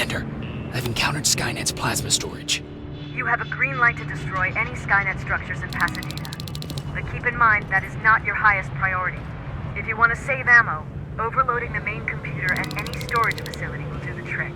Commander. I've encountered Skynet's plasma storage. You have a green light to destroy any Skynet structures in Pasadena. But keep in mind, that is not your highest priority. If you want to save ammo, overloading the main computer and any storage facility will do the trick.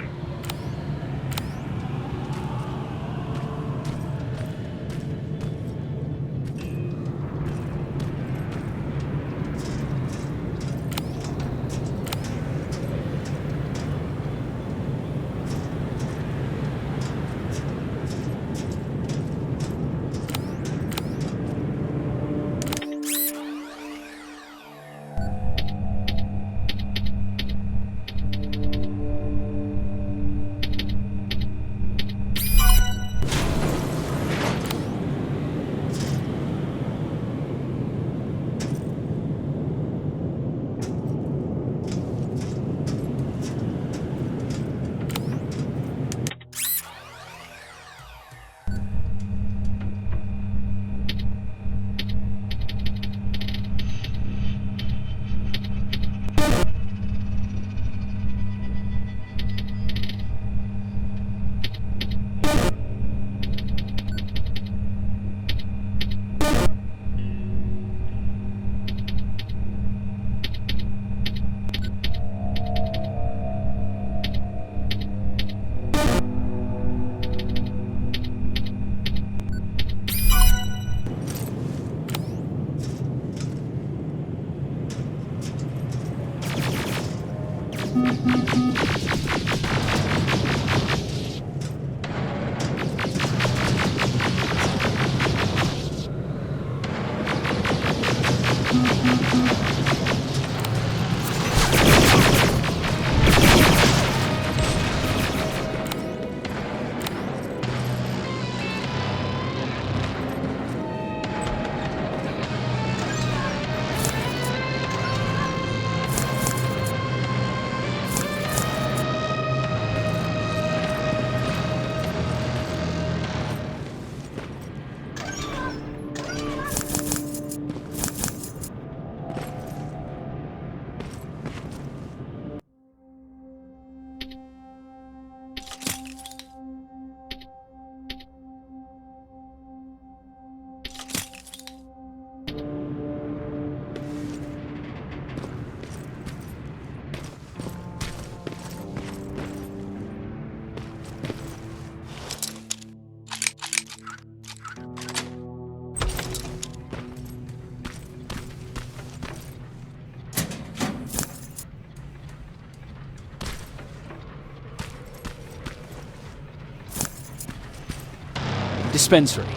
Dispensary.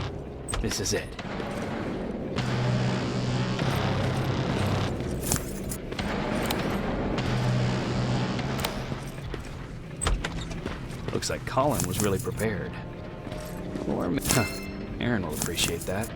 This is it. Looks like Colin was really prepared. Or Aaron will appreciate that.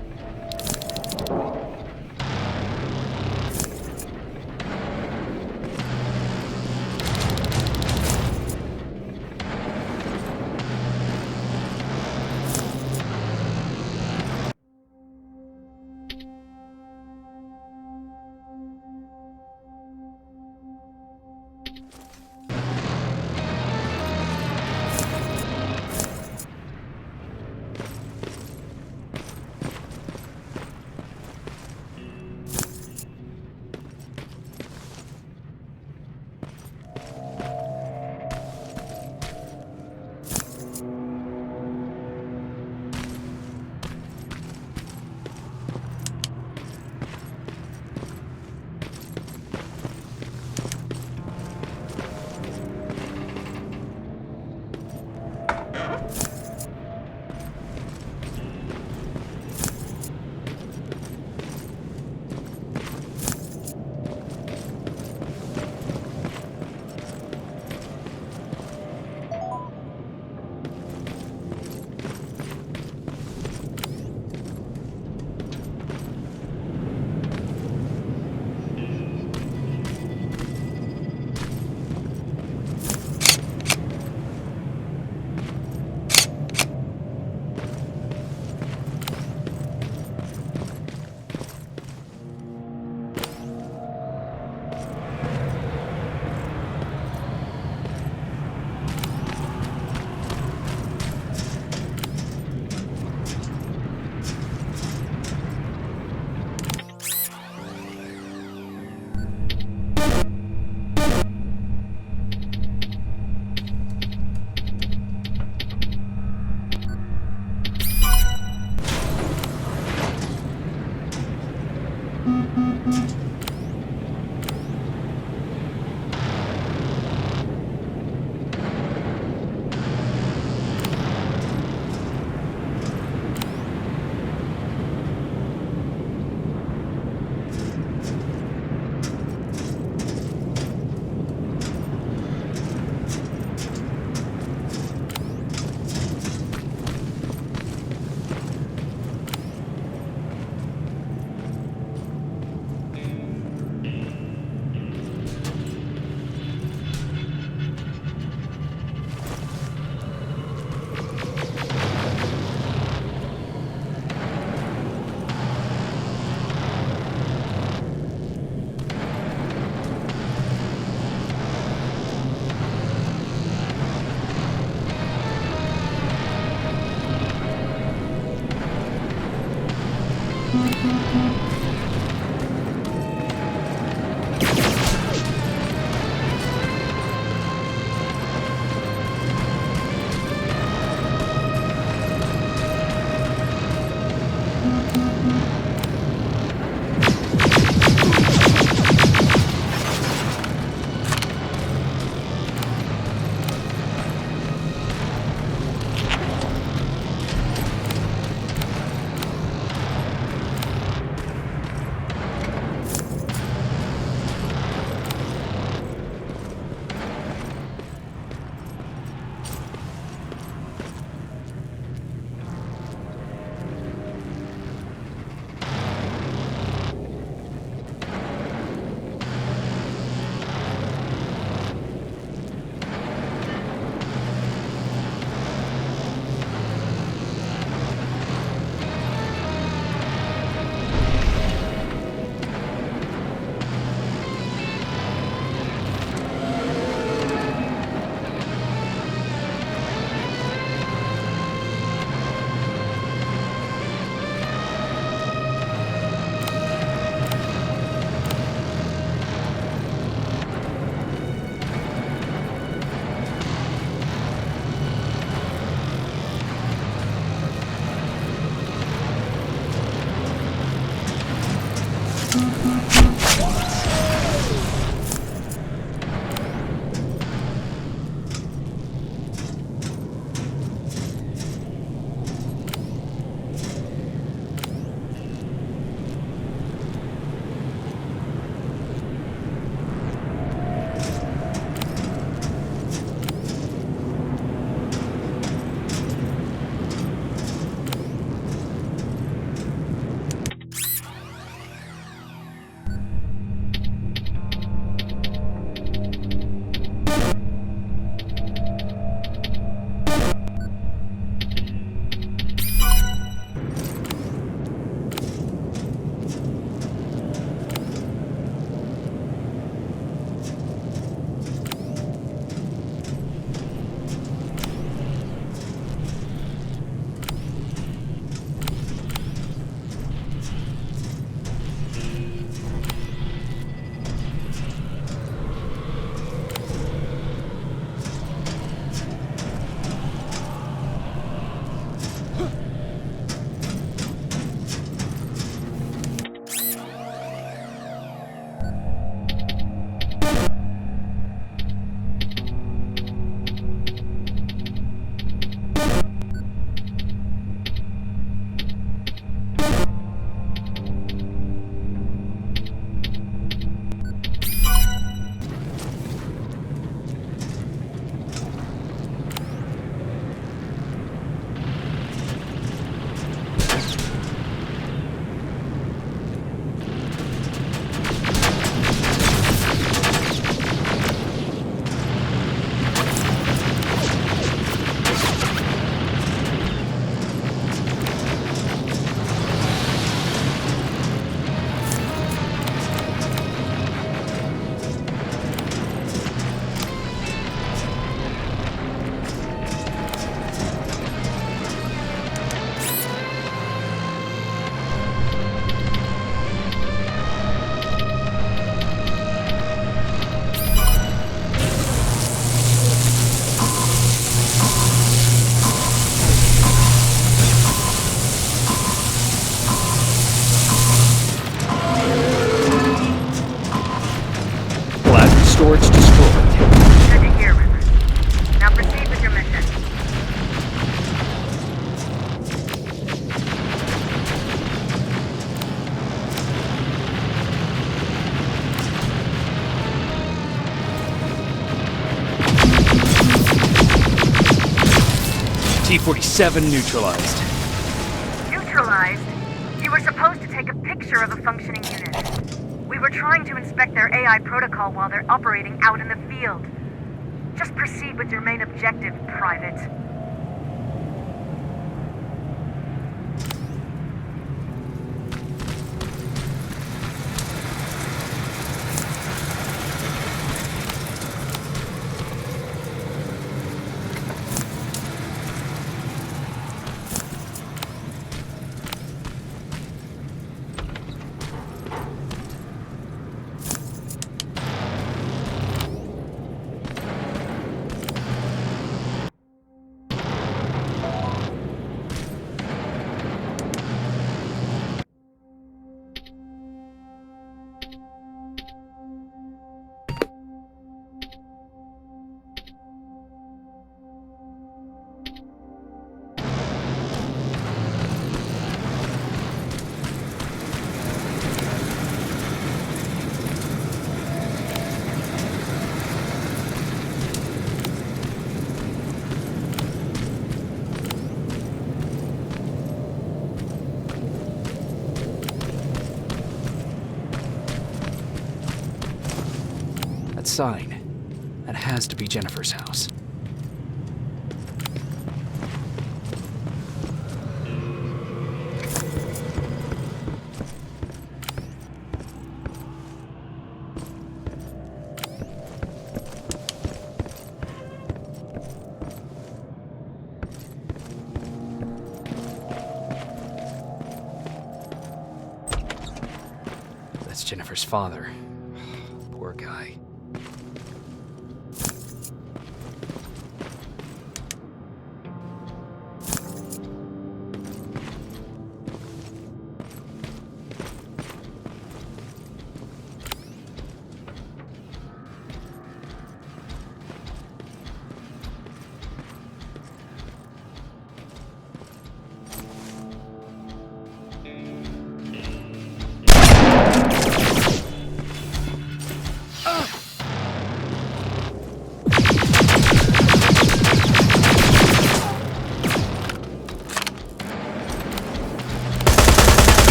storage destroyed. Good to hear, Rivers. Now proceed with your mission. T-47 neutralized. Neutralized? You were supposed to take a picture of a functioning unit. We were trying to inspect their AI protocol while they're operating out in the field. Just proceed with your main objective, Private. Sign. That has to be Jennifer's house. That's Jennifer's father. Poor guy.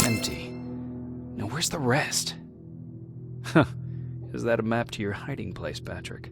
Empty. Now where's the rest? Huh. Is that a map to your hiding place, Patrick?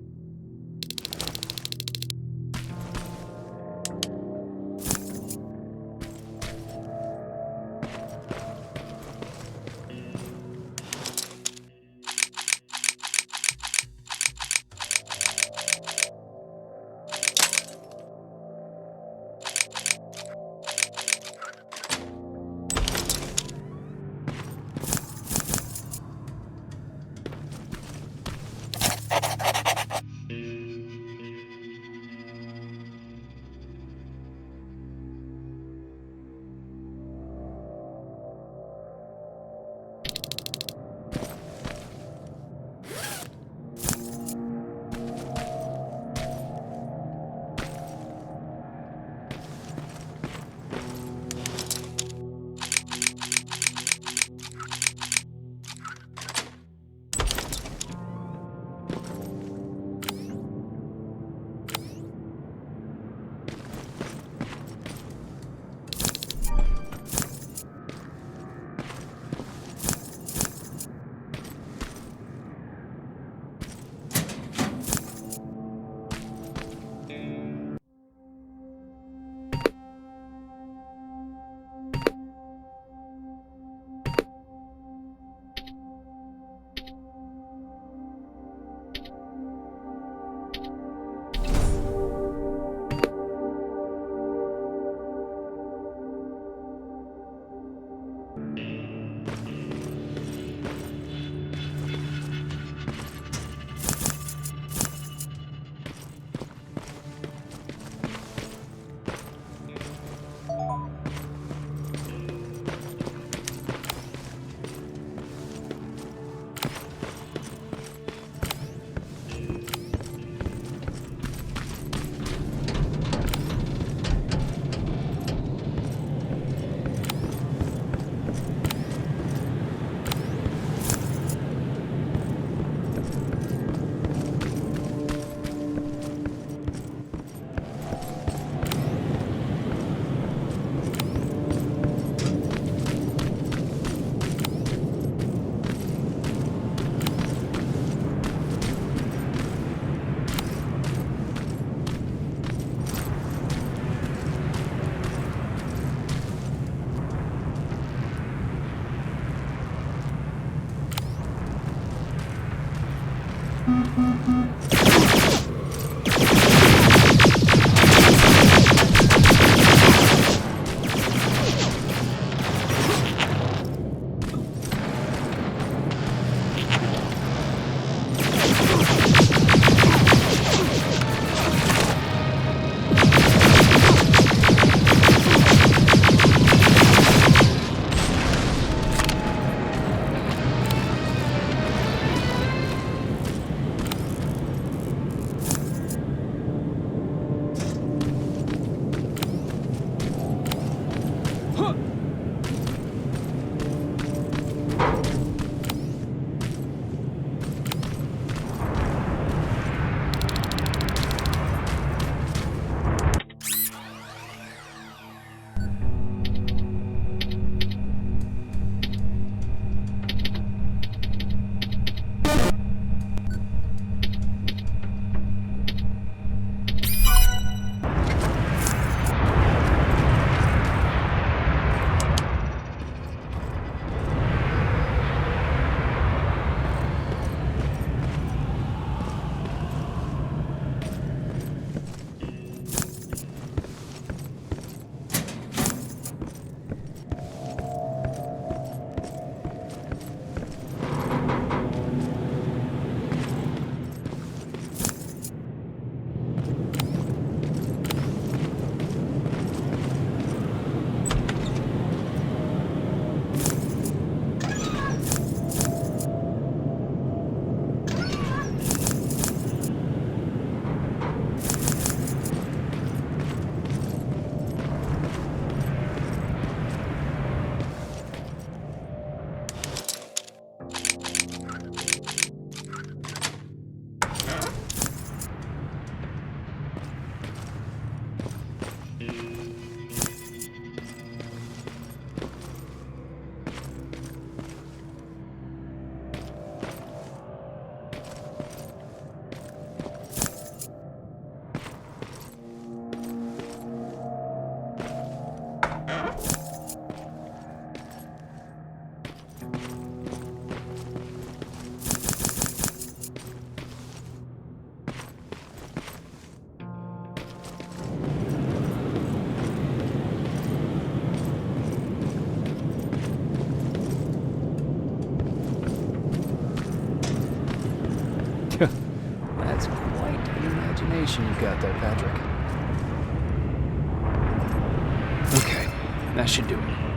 you got there, Patrick? Okay, that should do it.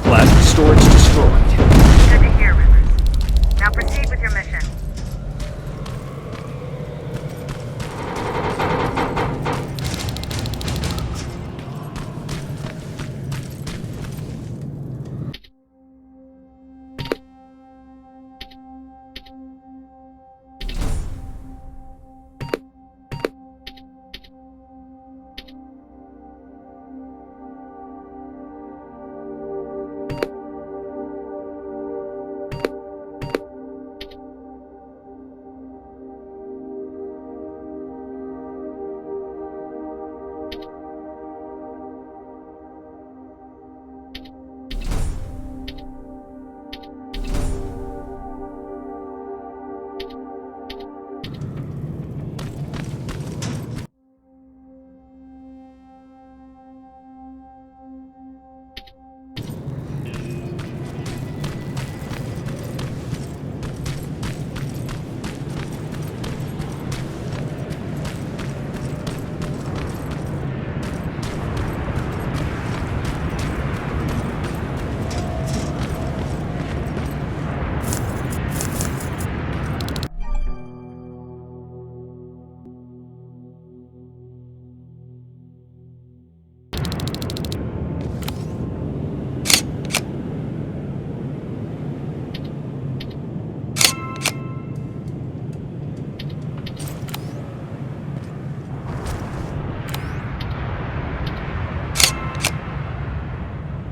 Plasma storage destroyed. Good to hear, Rivers. Now proceed with your mission.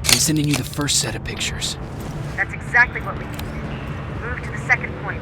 I'm sending you the first set of pictures. That's exactly what we need. Move to the second point.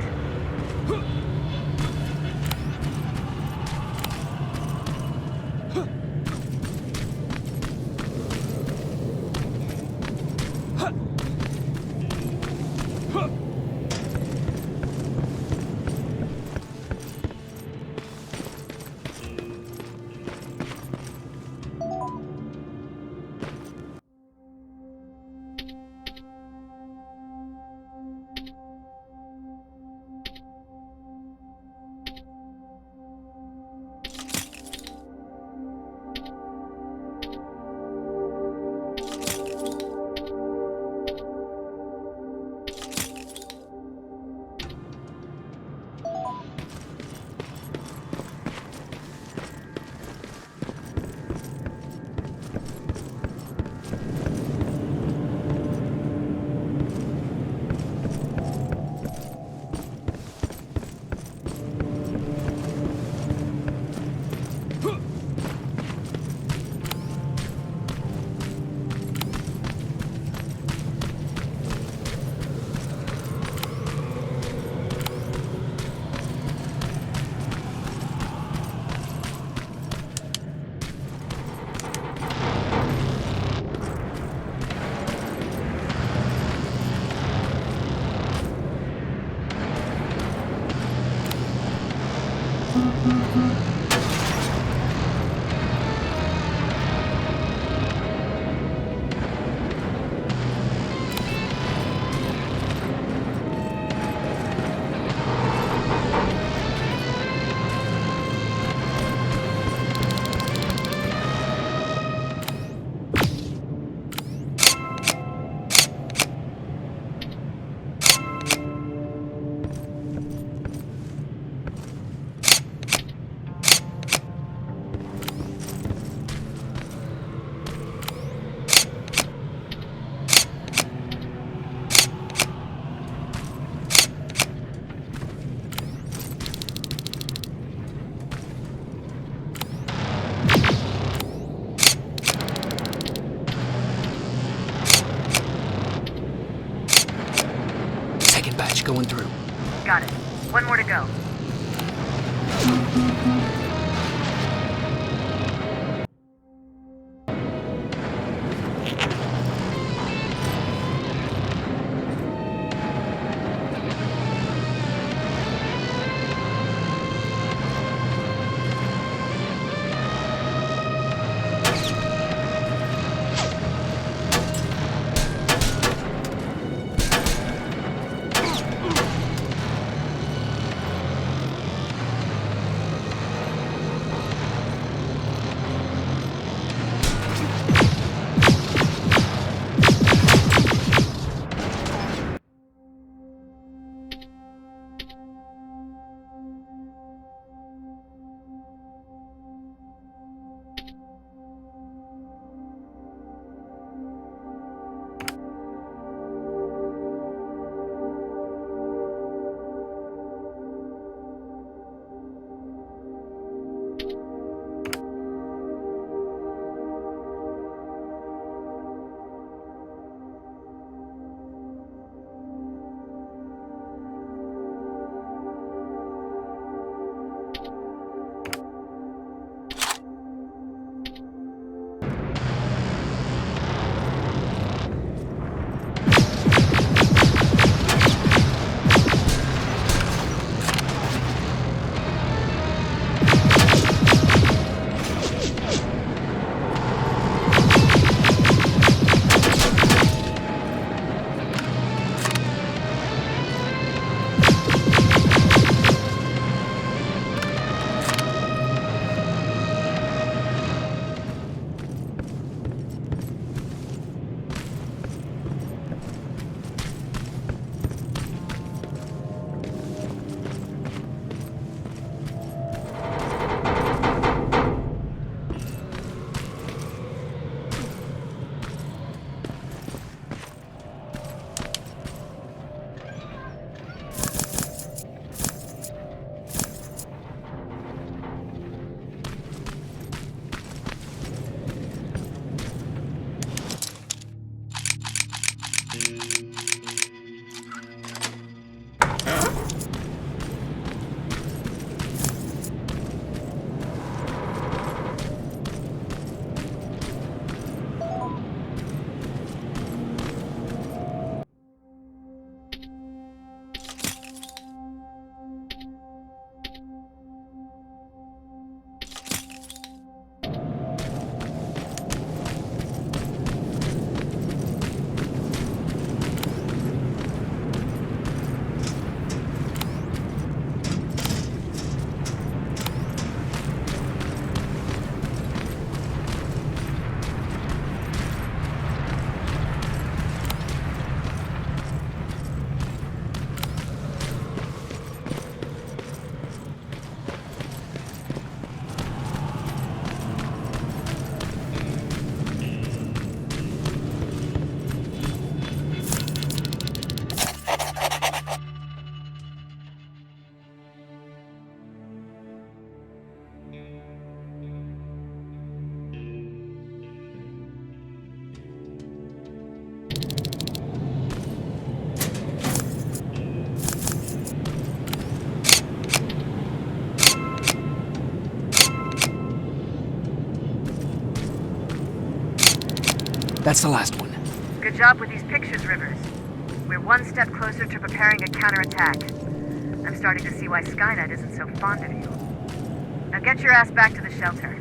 That's the last one. Good job with these pictures, Rivers. We're one step closer to preparing a counterattack. I'm starting to see why Skynet isn't so fond of you. Now get your ass back to the shelter.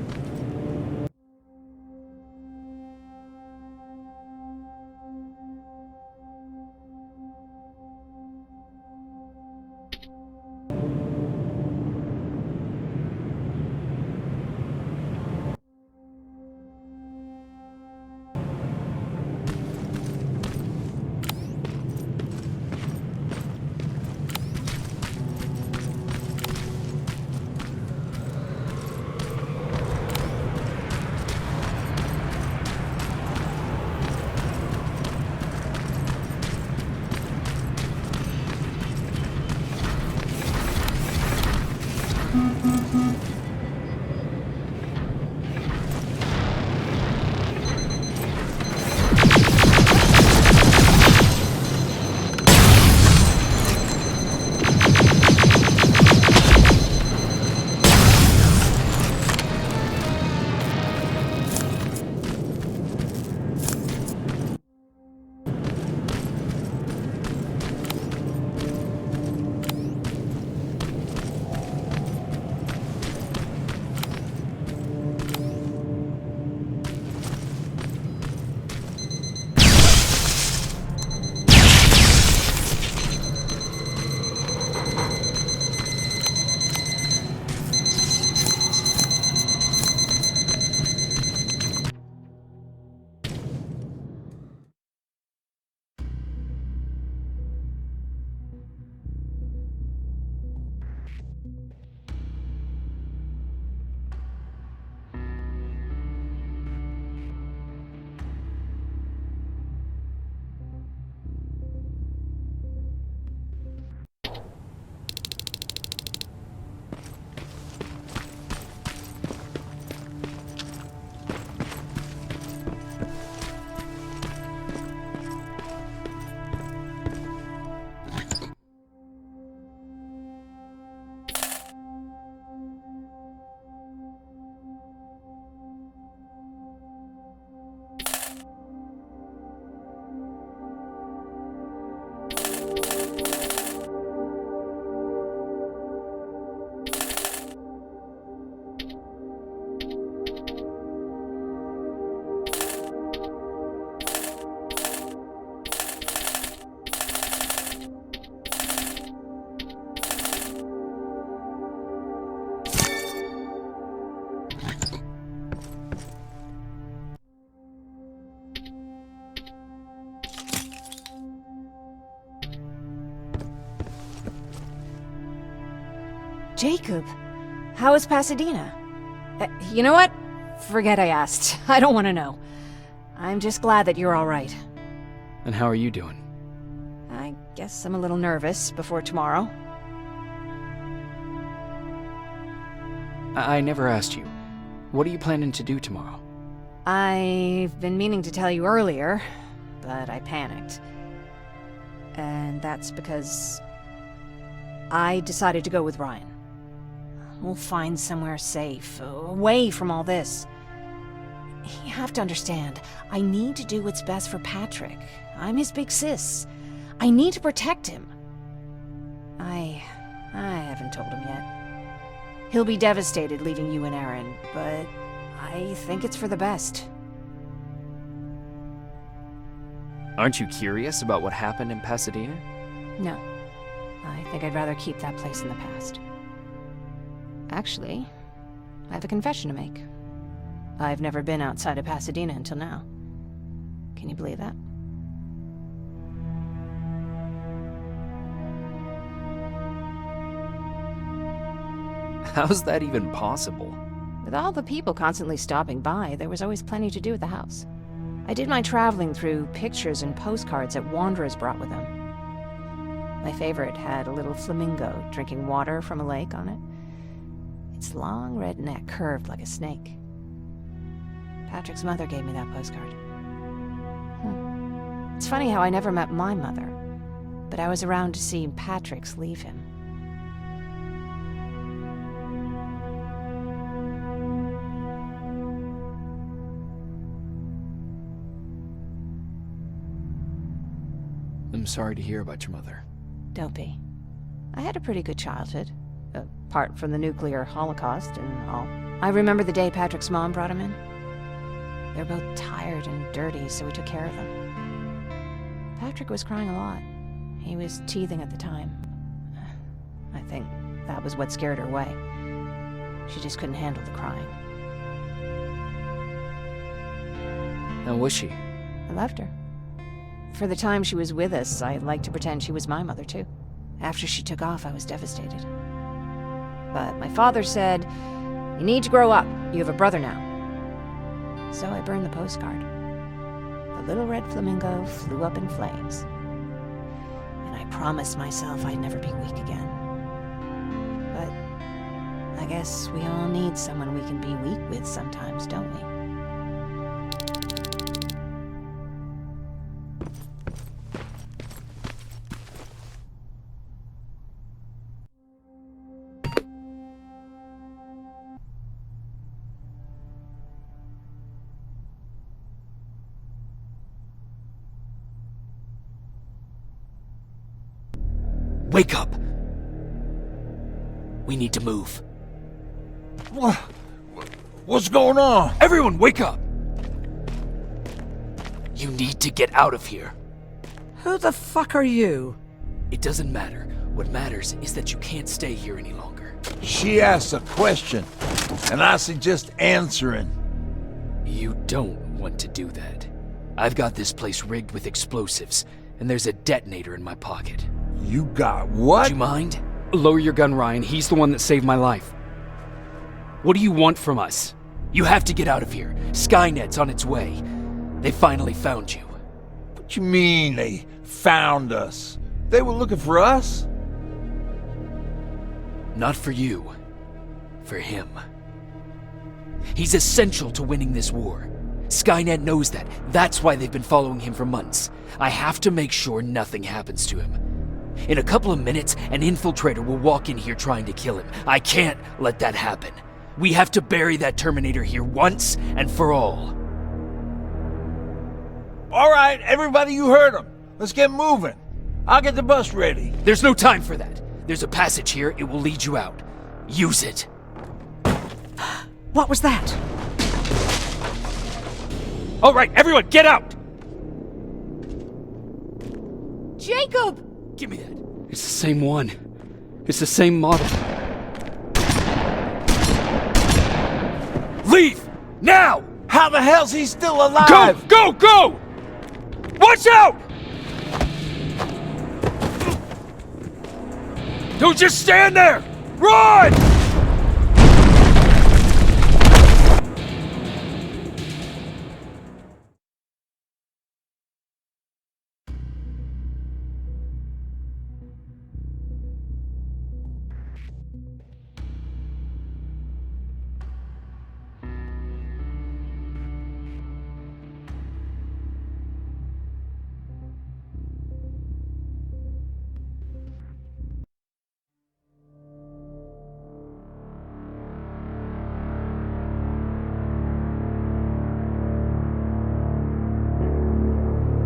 Jacob, how is Pasadena? You know what? Forget I asked. I don't want to know. I'm just glad that you're all right. And how are you doing? I guess I'm a little nervous before tomorrow. I never asked you. What are you planning to do tomorrow? I've been meaning to tell you earlier, but I panicked. And that's because I decided to go with Ryan. We'll find somewhere safe, away from all this. You have to understand, I need to do what's best for Patrick. I'm his big sis. I need to protect him. I haven't told him yet. He'll be devastated leaving you and Aaron, but I think it's for the best. Aren't you curious about what happened in Pasadena? No. I think I'd rather keep that place in the past. Actually, I have a confession to make. I've never been outside of Pasadena until now. Can you believe that? How's that even possible? With all the people constantly stopping by, there was always plenty to do at the house. I did my traveling through pictures and postcards that wanderers brought with them. My favorite had a little flamingo drinking water from a lake on it. Its long red neck curved like a snake. Patrick's mother gave me that postcard. It's funny how I never met my mother, but I was around to see Patrick's leave him. I'm sorry to hear about your mother. Don't be. I had a pretty good childhood, apart from the nuclear holocaust and all. I remember the day Patrick's mom brought him in. They were both tired and dirty, so we took care of them. Patrick was crying a lot. He was teething at the time. I think that was what scared her away. She just couldn't handle the crying. How was she? I loved her. For the time she was with us, I liked to pretend she was my mother, too. After she took off, I was devastated. But my father said, "You need to grow up. You have a brother now." So I burned the postcard. The little red flamingo flew up in flames. And I promised myself I'd never be weak again. But I guess we all need someone we can be weak with sometimes, don't we? Wake up! We need to move. What's going on? Everyone, wake up! You need to get out of here. Who the fuck are you? It doesn't matter. What matters is that you can't stay here any longer. She asked a question, and I suggest answering. You don't want to do that. I've got this place rigged with explosives, and there's a detonator in my pocket. You got what? Do you mind? Lower your gun, Ryan. He's the one that saved my life. What do you want from us? You have to get out of here. Skynet's on its way. They finally found you. What you mean they found us? They were looking for us? Not for you. For him. He's essential to winning this war. Skynet knows that. That's why they've been following him for months. I have to make sure nothing happens to him. In a couple of minutes, an infiltrator will walk in here trying to kill him. I can't let that happen. We have to bury that Terminator here once and for all. All right, everybody, you heard him. Let's get moving. I'll get the bus ready. There's no time for that. There's a passage here. It will lead you out. Use it. What was that? All right, everyone, get out! Jacob! Give me that. It's the same one. It's the same model. Leave! Now! How the hell's he still alive? Go! Go! Go! Watch out! Don't just stand there! Run!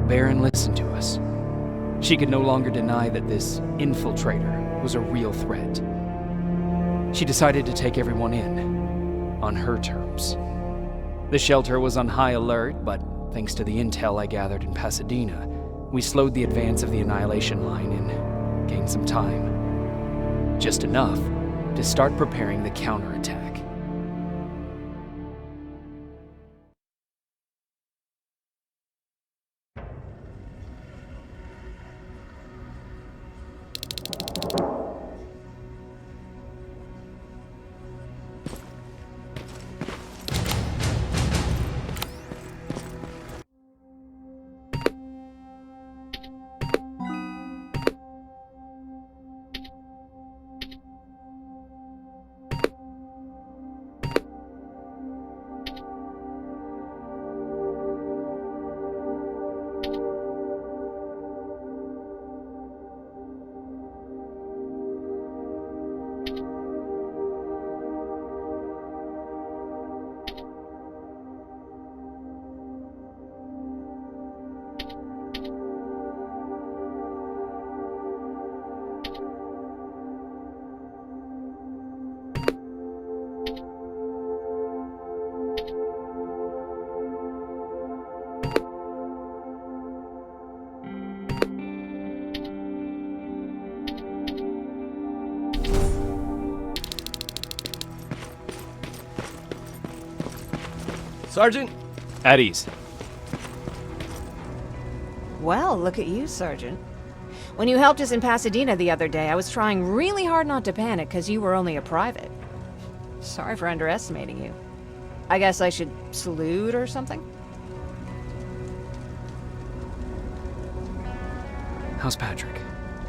Baron listened to us. She could no longer deny that this infiltrator was a real threat. She decided to take everyone in, on her terms. The shelter was on high alert, but thanks to the intel I gathered in Pasadena, we slowed the advance of the Annihilation Line and gained some time. Just enough to start preparing the counterattack. Sergeant? At ease. Well, look at you, Sergeant. When you helped us in Pasadena the other day, I was trying really hard not to panic because you were only a private. Sorry for underestimating you. I guess I should salute or something? How's Patrick?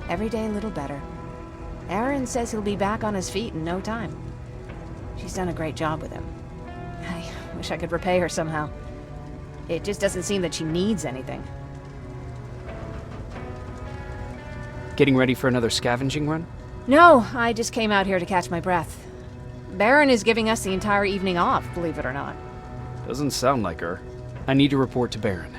Every day a little better. Aaron says he'll be back on his feet in no time. She's done a great job with him. I wish I could repay her somehow. It just doesn't seem that she needs anything. Getting ready for another scavenging run? No, I just came out here to catch my breath. Baron is giving us the entire evening off, believe it or not. Doesn't sound like her. I need to report to Baron.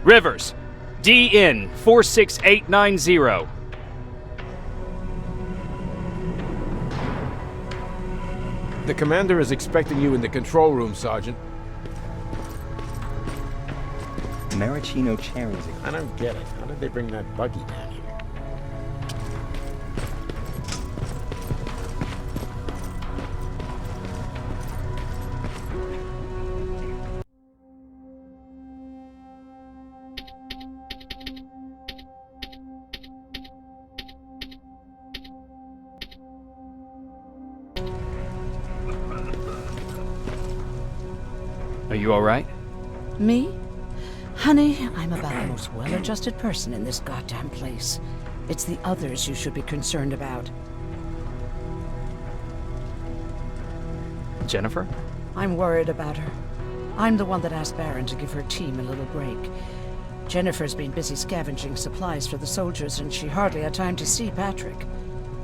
Rivers, DN 46890. The commander is expecting you in the control room, Sergeant. Maraschino cherries. I don't get it. How did they bring that buggy down here? Are you alright? Me? Honey, I'm about the most well-adjusted person in this goddamn place. It's the others you should be concerned about. Jennifer? I'm worried about her. I'm the one that asked Baron to give her team a little break. Jennifer's been busy scavenging supplies for the soldiers, and she hardly had time to see Patrick.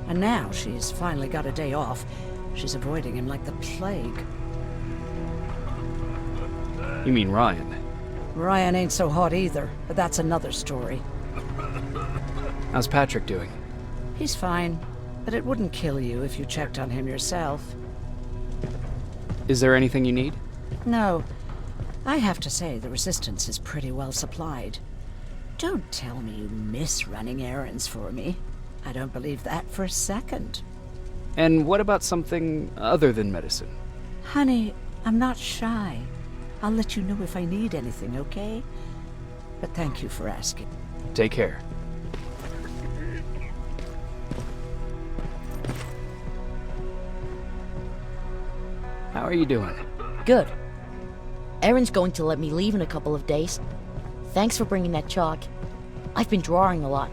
And now she's finally got a day off. She's avoiding him like the plague. You mean Ryan? Ryan ain't so hot either, but that's another story. How's Patrick doing? He's fine, but it wouldn't kill you if you checked on him yourself. Is there anything you need? No. I have to say the Resistance is pretty well supplied. Don't tell me you miss running errands for me. I don't believe that for a second. And what about something other than medicine? Honey, I'm not shy. I'll let you know if I need anything, okay? But thank you for asking. Take care. How are you doing? Good. Erin's going to let me leave in a couple of days. Thanks for bringing that chalk. I've been drawing a lot.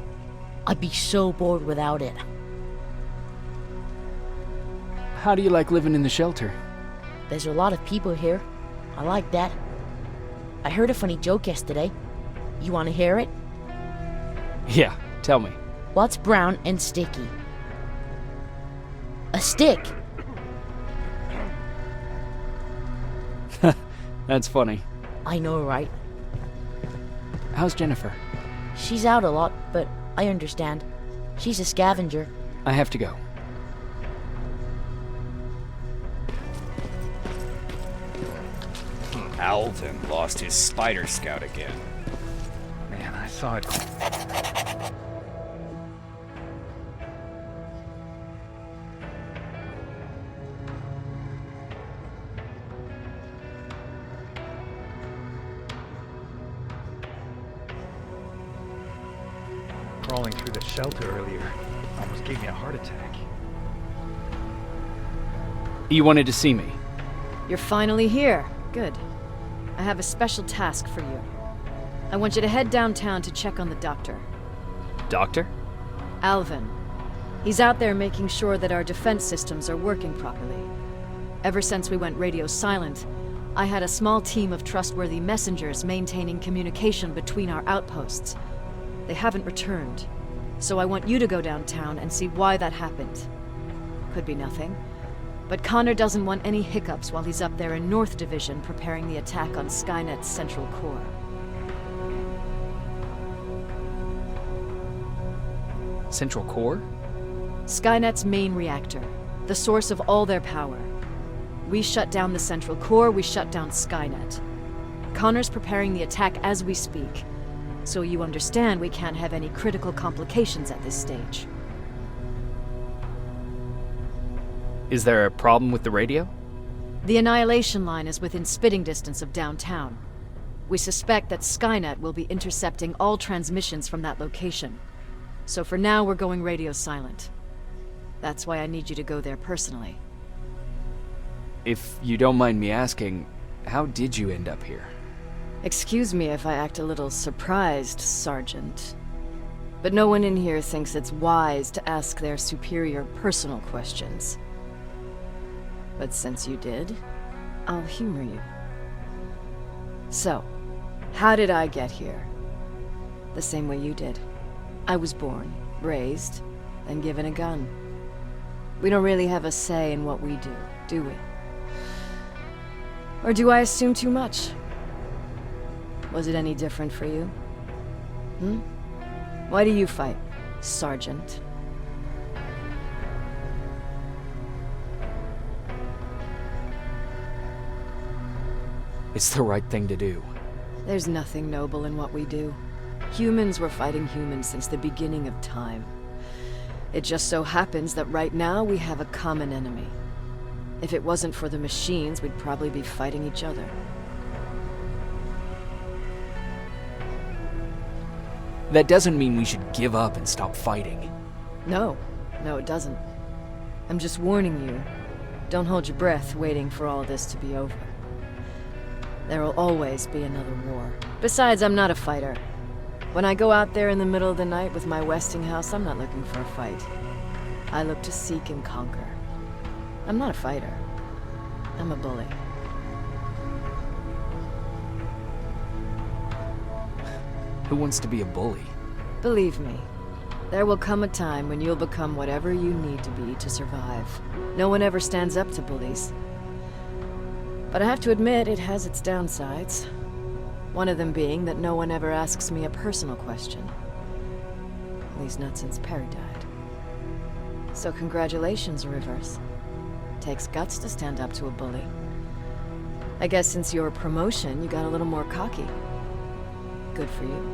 I'd be so bored without it. How do you like living in the shelter? There's a lot of people here. I like that. I heard a funny joke yesterday. You want to hear it? Yeah, tell me. What's brown and sticky? A stick! That's funny. I know, right? How's Jennifer? She's out a lot, but I understand. She's a scavenger. I have to go. Alvin lost his Spider Scout again. Man, I thought... Crawling through the shelter earlier almost gave me a heart attack. You wanted to see me? You're finally here. Good. I have a special task for you. I want you to head downtown to check on the doctor. Doctor? Alvin. He's out there making sure that our defense systems are working properly. Ever since we went radio silent, I had a small team of trustworthy messengers maintaining communication between our outposts. They haven't returned, so I want you to go downtown and see why that happened. Could be nothing, but Connor doesn't want any hiccups while he's up there in North Division preparing the attack on Skynet's central core. Central core? Skynet's main reactor. The source of all their power. We shut down the central core, we shut down Skynet. Connor's preparing the attack as we speak. So you understand we can't have any critical complications at this stage. Is there a problem with the radio? The Annihilation Line is within spitting distance of downtown. We suspect that Skynet will be intercepting all transmissions from that location. So for now, we're going radio silent. That's why I need you to go there personally. If you don't mind me asking, how did you end up here? Excuse me if I act a little surprised, Sergeant. But no one in here thinks it's wise to ask their superior personal questions. But since you did, I'll humor you. So, how did I get here? The same way you did. I was born, raised, and given a gun. We don't really have a say in what we do we? Or do I assume too much? Was it any different for you? Why do you fight, Sergeant? It's the right thing to do. There's nothing noble in what we do. Humans were fighting humans since the beginning of time. It just so happens that right now we have a common enemy. If it wasn't for the machines, we'd probably be fighting each other. That doesn't mean we should give up and stop fighting. No, it doesn't. I'm just warning you. Don't hold your breath waiting for all this to be over. There will always be another war. Besides, I'm not a fighter. When I go out there in the middle of the night with my Westinghouse, I'm not looking for a fight. I look to seek and conquer. I'm not a fighter. I'm a bully. Who wants to be a bully? Believe me, there will come a time when you'll become whatever you need to be to survive. No one ever stands up to bullies. But I have to admit, it has its downsides. One of them being that no one ever asks me a personal question. At least not since Perry died. So congratulations, Rivers. Takes guts to stand up to a bully. I guess since your promotion, you got a little more cocky. Good for you.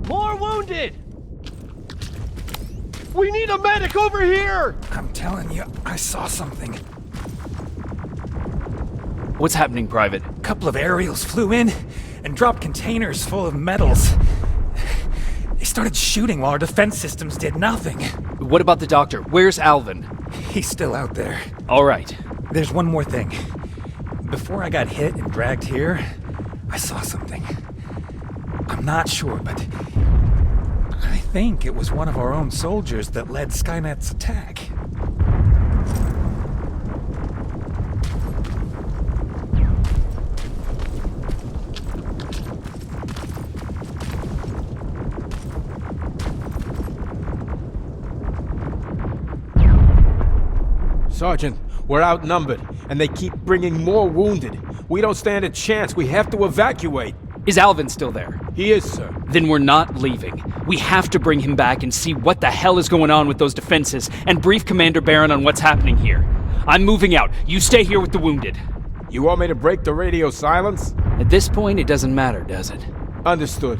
More wounded! We need a medic over here! I'm telling you, I saw something. What's happening, Private? A couple of aerials flew in and dropped containers full of metals. They started shooting while our defense systems did nothing. What about the doctor? Where's Alvin? He's still out there. All right. There's one more thing. Before I got hit and dragged here, I saw something. I'm not sure, but I think it was one of our own soldiers that led Skynet's attack. Sergeant, we're outnumbered, and they keep bringing more wounded. We don't stand a chance. We have to evacuate. Is Alvin still there? He is, sir. Then we're not leaving. We have to bring him back and see what the hell is going on with those defenses and brief Commander Barron on what's happening here. I'm moving out. You stay here with the wounded. You want me to break the radio silence? At this point, it doesn't matter, does it? Understood.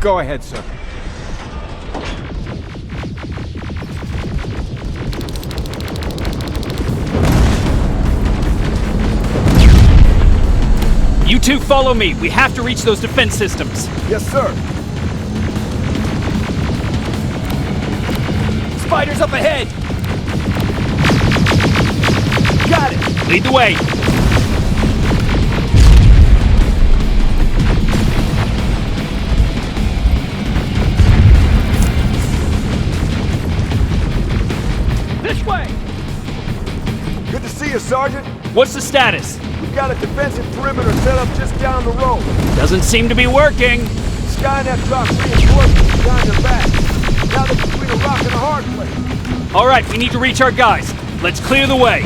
Go ahead, sir. You two follow me. We have to reach those defense systems. Yes, sir. Spiders up ahead! Got it! Lead the way! This way! Good to see you, Sergeant. What's the status? We've got a defensive perimeter set up just down the road. Doesn't seem to be working. Skynet dropped reinforcements behind their back. Now they're between a rock and a hard place. All right, we need to reach our guys. Let's clear the way.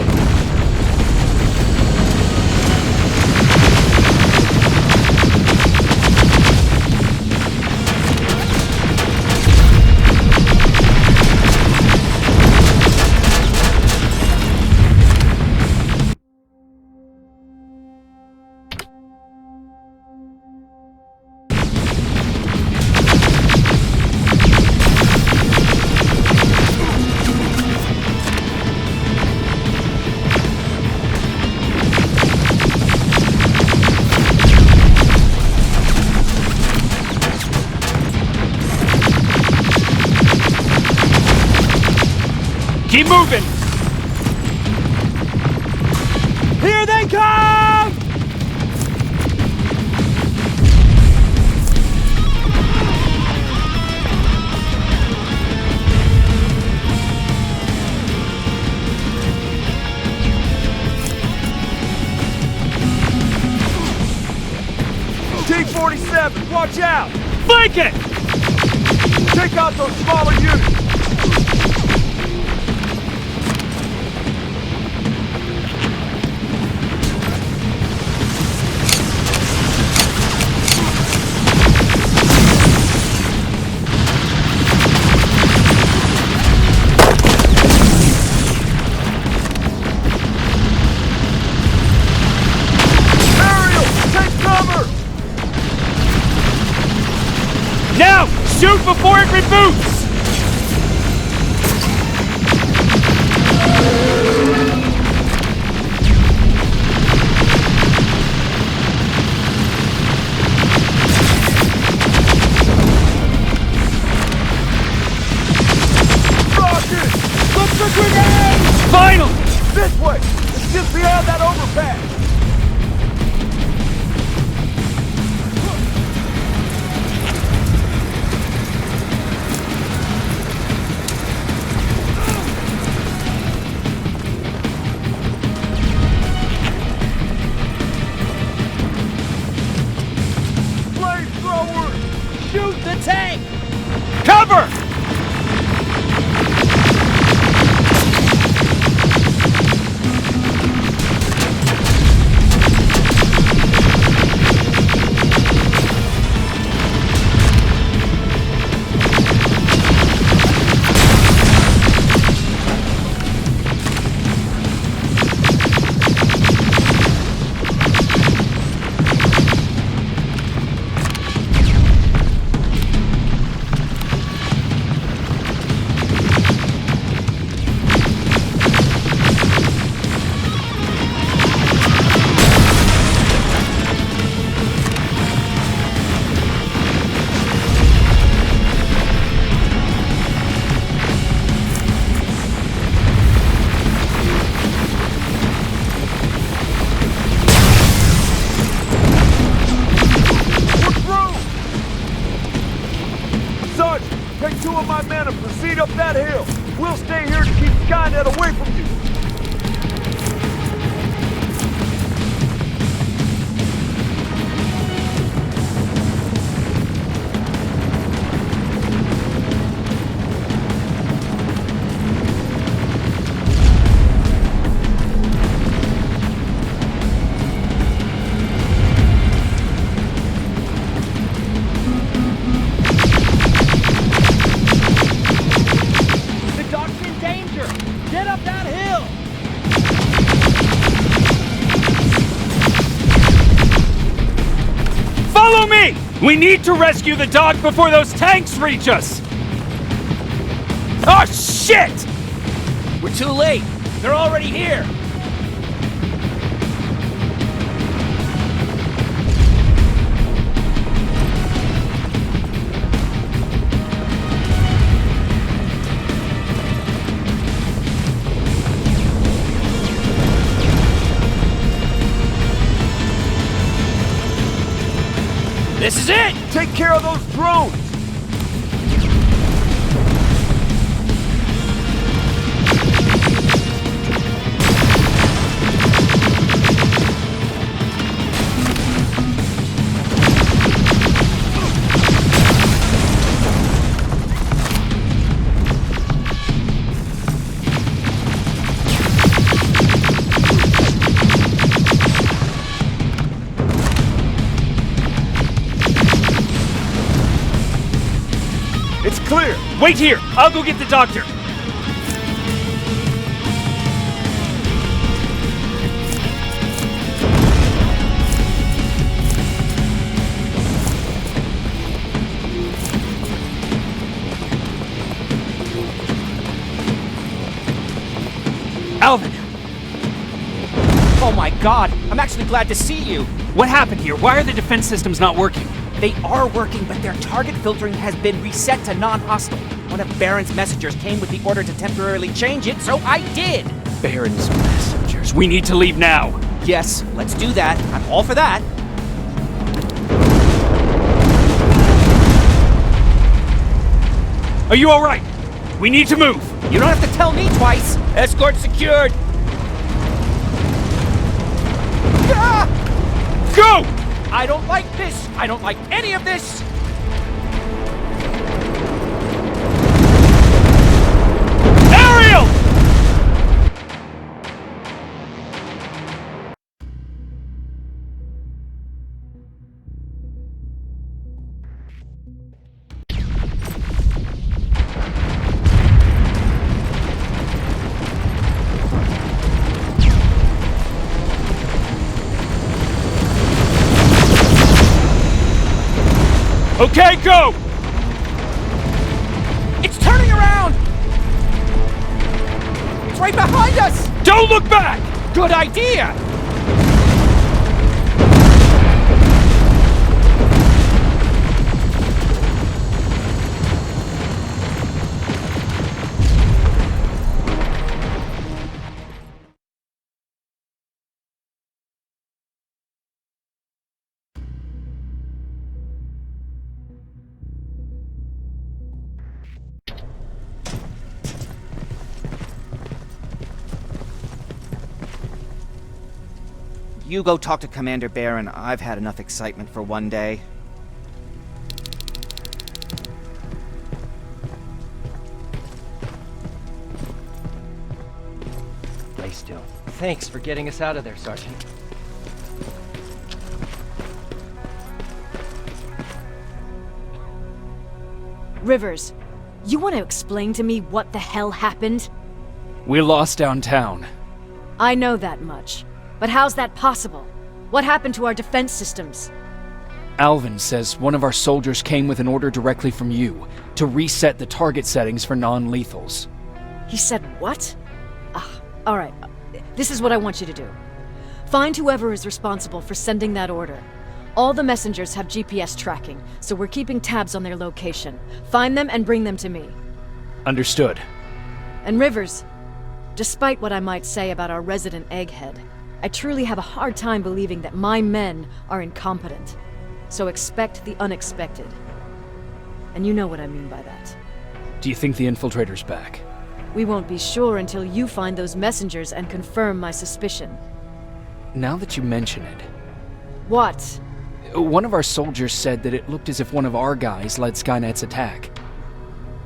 Keep moving! Here they come! T-47, watch out! Flank it! Take out those smaller units! Now! Shoot before it reboots! Rocket! Look for grenades! Finally! This way! It's just beyond that overpass! Shoot the tank! Cover! Take two of my men and proceed up that hill. We'll stay here to keep Skynet away from you. Get up that hill! Follow me! We need to rescue the dog before those tanks reach us! Oh, shit! We're too late. They're already here. care of those drones! It's clear! Wait here! I'll go get the doctor! Alvin! Oh my god, I'm actually glad to see you! What happened here? Why are the defense systems not working? They are working, but their target filtering has been reset to non-hostile. One of Baron's messengers came with the order to temporarily change it, so I did! Baron's messengers. We need to leave now! Yes, let's do that. I'm all for that. Are you alright? We need to move! You don't have to tell me twice! Escort secured! Ah! Go! I don't like this! I don't like any of this! Ariel! Okay, go! It's turning around! It's right behind us! Don't look back! Good idea! You go talk to Commander Baron. I've had enough excitement for one day. Lay still. Thanks for getting us out of there, Sergeant. Rivers, you want to explain to me what the hell happened? We lost downtown. I know that much. But how's that possible? What happened to our defense systems? Alvin says one of our soldiers came with an order directly from you to reset the target settings for non-lethals. He said what? Alright, this is what I want you to do. Find whoever is responsible for sending that order. All the messengers have GPS tracking, so we're keeping tabs on their location. Find them and bring them to me. Understood. And Rivers, despite what I might say about our resident egghead, I truly have a hard time believing that my men are incompetent. So expect the unexpected. And you know what I mean by that. Do you think the infiltrator's back? We won't be sure until you find those messengers and confirm my suspicion. Now that you mention it... What? One of our soldiers said that it looked as if one of our guys led Skynet's attack.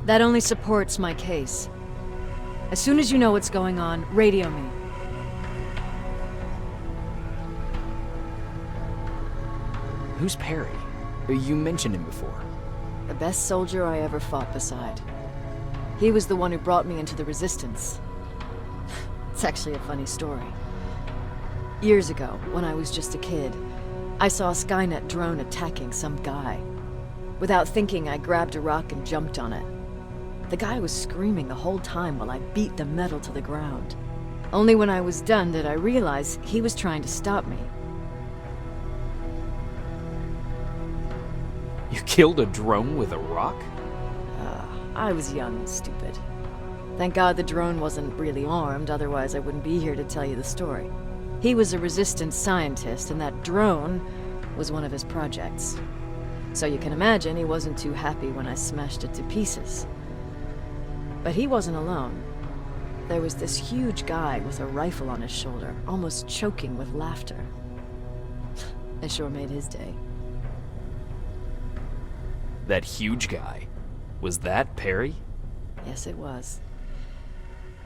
That only supports my case. As soon as you know what's going on, radio me. Who's Perry? You mentioned him before. The best soldier I ever fought beside. He was the one who brought me into the Resistance. It's actually a funny story. Years ago, when I was just a kid, I saw a Skynet drone attacking some guy. Without thinking, I grabbed a rock and jumped on it. The guy was screaming the whole time while I beat the metal to the ground. Only when I was done did I realize he was trying to stop me. You killed a drone with a rock? I was young and stupid. Thank God the drone wasn't really armed, otherwise I wouldn't be here to tell you the story. He was a Resistance scientist, and that drone was one of his projects. So you can imagine he wasn't too happy when I smashed it to pieces. But he wasn't alone. There was this huge guy with a rifle on his shoulder, almost choking with laughter. I sure made his day. That huge guy. Was that Perry? Yes, it was.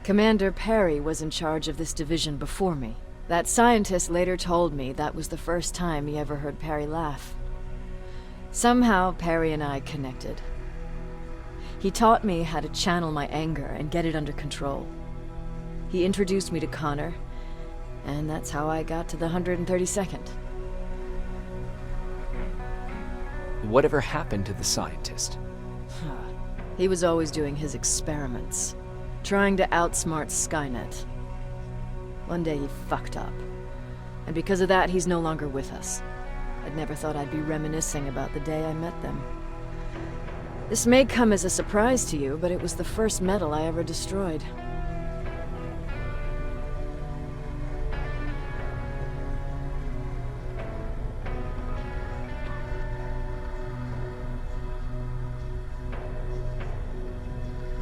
Commander Perry was in charge of this division before me. That scientist later told me that was the first time he ever heard Perry laugh. Somehow, Perry and I connected. He taught me how to channel my anger and get it under control. He introduced me to Connor, and that's how I got to the 132nd. Whatever happened to the scientist? He was always doing his experiments, trying to outsmart Skynet. One day he fucked up, and because of that he's no longer with us. I'd never thought I'd be reminiscing about the day I met them. This may come as a surprise to you, but it was the first metal I ever destroyed.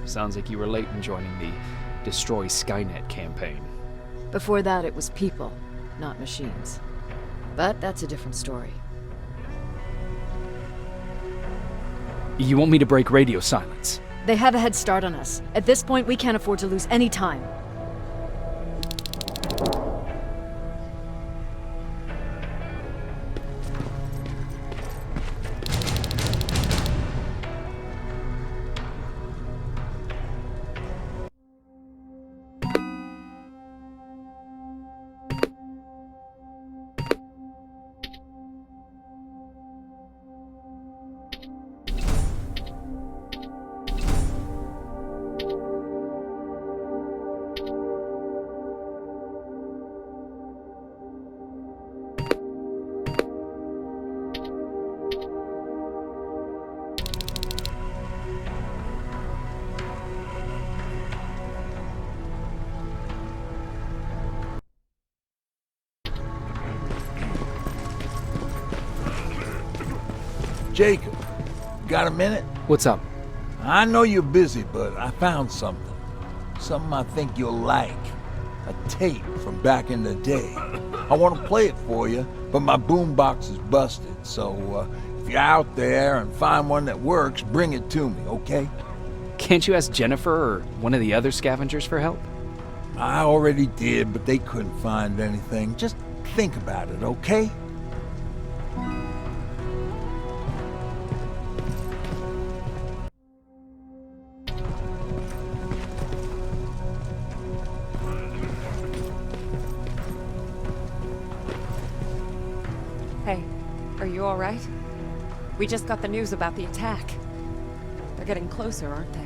Sounds like you were late in joining the Destroy Skynet campaign. Before that, it was people, not machines. But that's a different story. You want me to break radio silence? They have a head start on us. At this point, we can't afford to lose any time. Jacob, got a minute? What's up? I know you're busy, but I found something. Something I think you'll like. A tape from back in the day. I want to play it for you, but my boombox is busted, so if you're out there and find one that works, bring it to me, okay? Can't you ask Jennifer or one of the other scavengers for help? I already did, but they couldn't find anything. Just think about it, okay? Hey, are you all right? We just got the news about the attack. They're getting closer, aren't they?